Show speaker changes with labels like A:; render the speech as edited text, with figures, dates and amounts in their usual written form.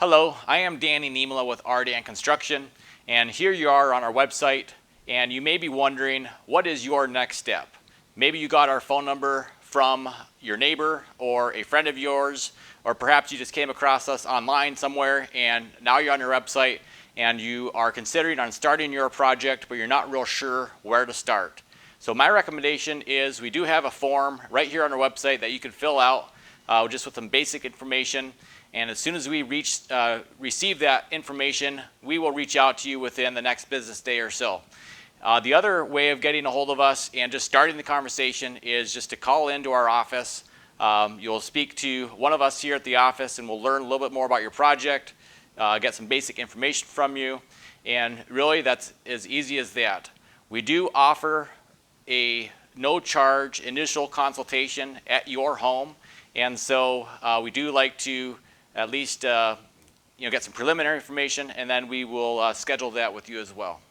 A: Hello, I am Danny Niemela with ArDan Construction, and here you are on our website, and you may be wondering, what is your next step? Maybe you got our phone number from your neighbor or a friend of yours, or perhaps you just came across us online somewhere, and now you're on your website, and you are considering on starting your project, but you're not real sure where to start. So my recommendation is we do have a form right here on our website that you can fill out just with some basic information. And as soon as we receive that information, we will reach out to you within the next business day or so. The other way of getting a hold of us and just starting the conversation is just to call into our office. You'll speak to one of us here at the office, and we'll learn a little bit more about your project, get some basic information from you, and really that's as easy as that. We do offer a no-charge initial consultation at your home, and so we do like to at least get some preliminary information, and then we will schedule that with you as well.